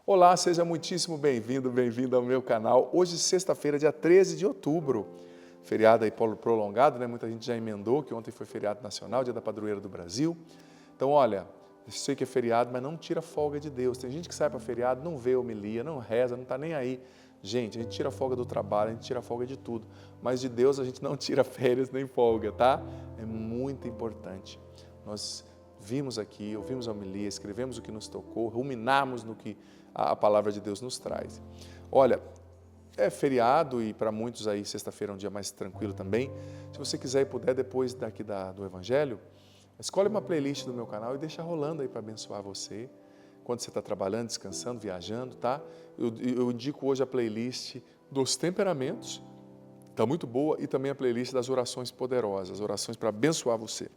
Olá, seja muitíssimo bem-vindo, bem-vinda ao meu canal. Hoje, sexta-feira, dia 13 de outubro, feriado aí prolongado, né? Muita gente já emendou, que ontem foi feriado nacional, dia da padroeira do Brasil. Então, olha, eu sei que é feriado, mas não tira folga de Deus. Tem gente que sai para feriado, não vê homilia, não reza, não está nem aí. Gente, a gente tira folga do trabalho, a gente tira folga de tudo, mas de Deus a gente não tira férias nem folga, tá? É muito importante. Nós vimos aqui, ouvimos a homilia, escrevemos o que nos tocou, ruminamos no que a palavra de Deus nos traz. Olha, é feriado e para muitos aí sexta-feira é um dia mais tranquilo também. Se você quiser e puder, depois daqui do Evangelho, escolhe uma playlist do meu canal e deixa rolando aí para abençoar você. Quando você está trabalhando, descansando, viajando, tá? Eu indico hoje a playlist dos temperamentos, está muito boa, e também a playlist das orações poderosas, orações para abençoar você.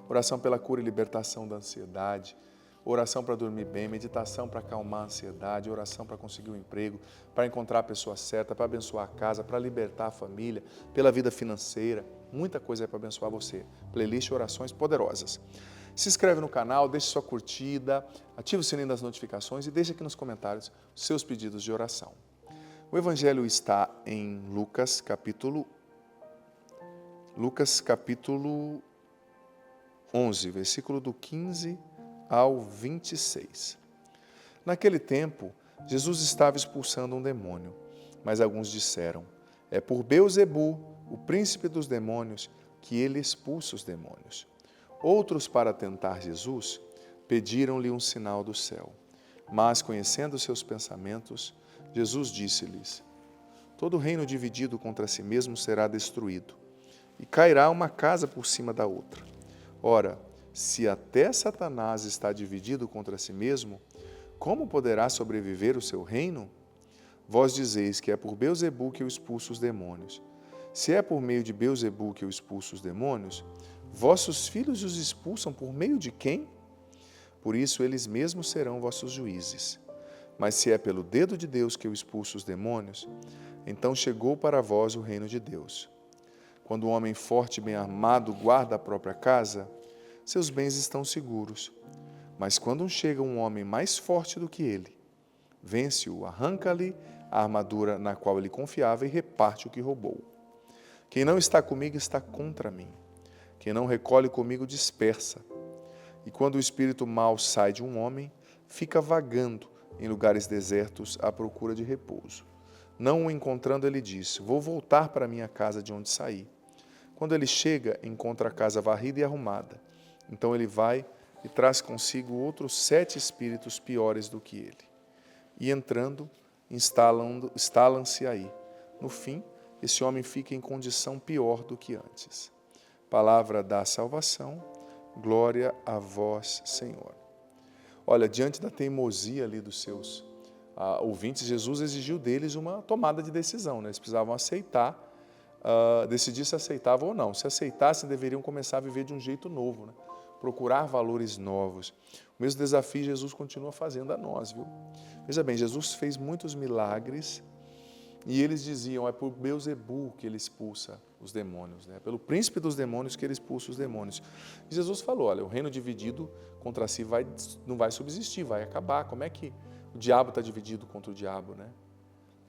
Oração pela cura e libertação da ansiedade, oração para dormir bem, meditação para acalmar a ansiedade, oração para conseguir um emprego, para encontrar a pessoa certa, para abençoar a casa, para libertar a família, pela vida financeira, muita coisa é para abençoar você. Playlist Orações Poderosas. Se inscreve no canal, deixe sua curtida, ative o sininho das notificações e deixe aqui nos comentários seus pedidos de oração. O Evangelho está em Lucas capítulo 11, versículo do 15 ao 26. Naquele tempo, Jesus estava expulsando um demônio, mas alguns disseram: é por Beelzebu, o príncipe dos demônios, que ele expulsa os demônios. Outros, para tentar Jesus, pediram-lhe um sinal do céu. Mas, conhecendo seus pensamentos, Jesus disse-lhes: todo reino dividido contra si mesmo será destruído, e cairá uma casa por cima da outra. Ora, se até Satanás está dividido contra si mesmo, como poderá sobreviver o seu reino? Vós dizeis que é por Beelzebu que eu expulso os demônios. Se é por meio de Beelzebu que eu expulso os demônios, vossos filhos os expulsam por meio de quem? Por isso eles mesmos serão vossos juízes. Mas se é pelo dedo de Deus que eu expulso os demônios, então chegou para vós o reino de Deus. Quando um homem forte e bem armado guarda a própria casa, seus bens estão seguros. Mas quando chega um homem mais forte do que ele, vence-o, arranca-lhe a armadura na qual ele confiava e reparte o que roubou. Quem não está comigo está contra mim. Quem não recolhe comigo dispersa. E quando o espírito mau sai de um homem, fica vagando em lugares desertos à procura de repouso. Não o encontrando, ele diz: vou voltar para minha casa de onde saí. Quando ele chega, encontra a casa varrida e arrumada. Então ele vai e traz consigo outros 7 espíritos piores do que ele. E entrando, instalam-se aí. No fim, esse homem fica em condição pior do que antes. Palavra da salvação, glória a vós, Senhor. Olha, diante da teimosia ali dos seus ouvintes, Jesus exigiu deles uma tomada de decisão, né? Eles precisavam aceitar, decidir se aceitavam ou não. Se aceitassem, deveriam começar a viver de um jeito novo, né? Procurar valores novos. O mesmo desafio Jesus continua fazendo a nós, viu? Veja bem, Jesus fez muitos milagres e eles diziam: é por Beelzebu que ele expulsa os demônios, né? Pelo príncipe dos demônios que ele expulsa os demônios. E Jesus falou: olha, o reino dividido contra si não vai subsistir, vai acabar. Como é que o diabo está dividido contra o diabo, né?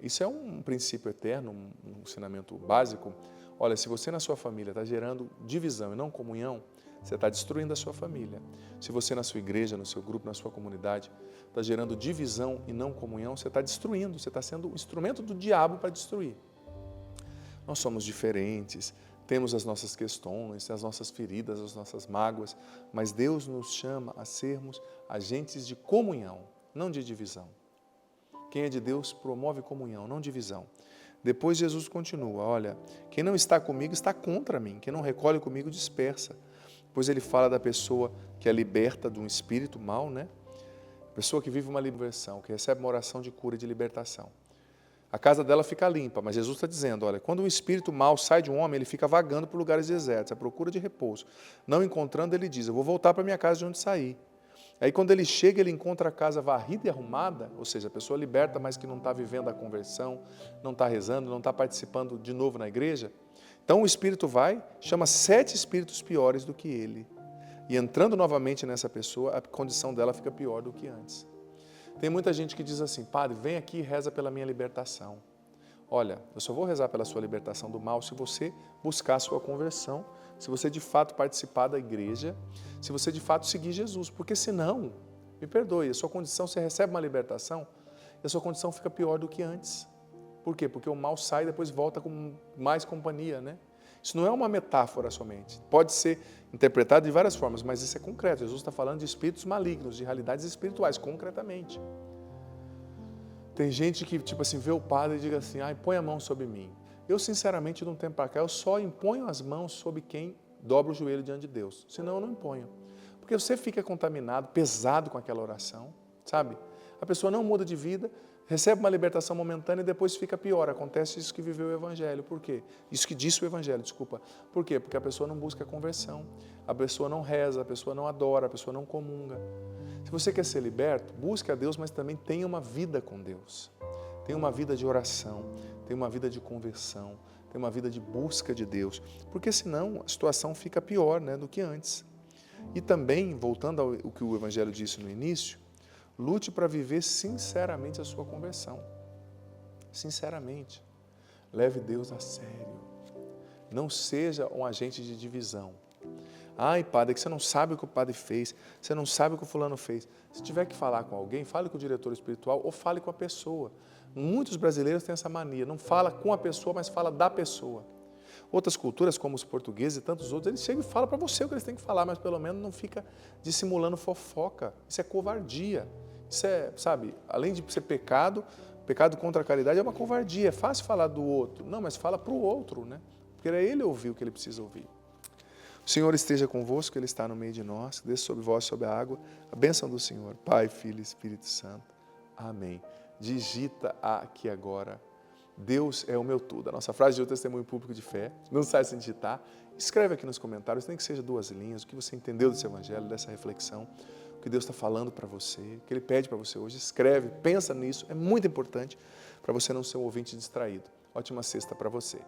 Isso é um princípio eterno, um ensinamento básico. Olha, se você na sua família está gerando divisão e não comunhão, você está destruindo a sua família. Se você na sua igreja, no seu grupo, na sua comunidade, está gerando divisão e não comunhão, você está destruindo, você está sendo o instrumento do diabo para destruir. Nós somos diferentes, temos as nossas questões, as nossas feridas, as nossas mágoas, mas Deus nos chama a sermos agentes de comunhão, não de divisão. Quem é de Deus promove comunhão, não divisão. Depois Jesus continua: olha, quem não está comigo está contra mim, quem não recolhe comigo dispersa. Depois ele fala da pessoa que é liberta de um espírito mau, né? Pessoa que vive uma libertação, que recebe uma oração de cura e de libertação. A casa dela fica limpa, mas Jesus está dizendo: olha, quando um espírito mau sai de um homem, ele fica vagando por lugares desertos, à procura de repouso. Não encontrando, ele diz: eu vou voltar para minha casa de onde saí. Aí quando ele chega, ele encontra a casa varrida e arrumada, ou seja, a pessoa liberta, mas que não está vivendo a conversão, não está rezando, não está participando de novo na igreja. Então o espírito vai, chama 7 espíritos piores do que ele. E entrando novamente nessa pessoa, a condição dela fica pior do que antes. Tem muita gente que diz assim, padre, vem aqui e reza pela minha libertação. Olha, eu só vou rezar pela sua libertação do mal se você buscar a sua conversão, se você de fato participar da igreja, se você de fato seguir Jesus, porque senão, me perdoe, a sua condição, você recebe uma libertação e a sua condição fica pior do que antes. Por quê? Porque o mal sai e depois volta com mais companhia, né? Isso não é uma metáfora somente. Pode ser interpretado de várias formas, mas isso é concreto. Jesus está falando de espíritos malignos, de realidades espirituais, concretamente. Tem gente que, tipo assim, vê o padre e diz assim, ai, põe a mão sobre mim. Eu, sinceramente, de um tempo para cá, eu só imponho as mãos sobre quem dobra o joelho diante de Deus. Senão eu não imponho. Porque você fica contaminado, pesado com aquela oração, sabe? A pessoa não muda de vida, recebe uma libertação momentânea e depois fica pior. Acontece isso que viveu o Evangelho. Por quê? Isso que disse o Evangelho, desculpa. Por quê? Porque a pessoa não busca a conversão, a pessoa não reza, a pessoa não adora, a pessoa não comunga. Se você quer ser liberto, busque a Deus, mas também tenha uma vida com Deus. Tenha uma vida de oração, tenha uma vida de conversão, tenha uma vida de busca de Deus. Porque senão a situação fica pior, né, do que antes. E também, voltando ao que o Evangelho disse no início, lute para viver sinceramente a sua conversão. Sinceramente. Leve Deus a sério. Não seja um agente de divisão. Ai, padre, é que você não sabe o que o padre fez, você não sabe o que o fulano fez. Se tiver que falar com alguém, fale com o diretor espiritual ou fale com a pessoa. Muitos brasileiros têm essa mania, não fala com a pessoa, mas fala da pessoa. Outras culturas, como os portugueses e tantos outros, eles chegam e falam para você o que eles têm que falar, mas pelo menos não fica dissimulando fofoca. Isso é covardia. Isso é, sabe, além de ser pecado, pecado contra a caridade é uma covardia. É fácil falar do outro. Não, mas fala para o outro, né? Porque é ele ouvir o que ele precisa ouvir. O Senhor esteja convosco, Ele está no meio de nós, desça sobre vós, sobre a água, a bênção do Senhor, Pai, Filho e Espírito Santo. Amém. Digita aqui agora, Deus é o meu tudo. A nossa frase de hoje, testemunho público de fé, não sai sem digitar. Escreve aqui nos comentários, nem que seja 2 linhas, o que você entendeu desse evangelho, dessa reflexão, o que Deus está falando para você, o que Ele pede para você hoje. Escreve, pensa nisso, é muito importante para você não ser um ouvinte distraído. Ótima sexta para você.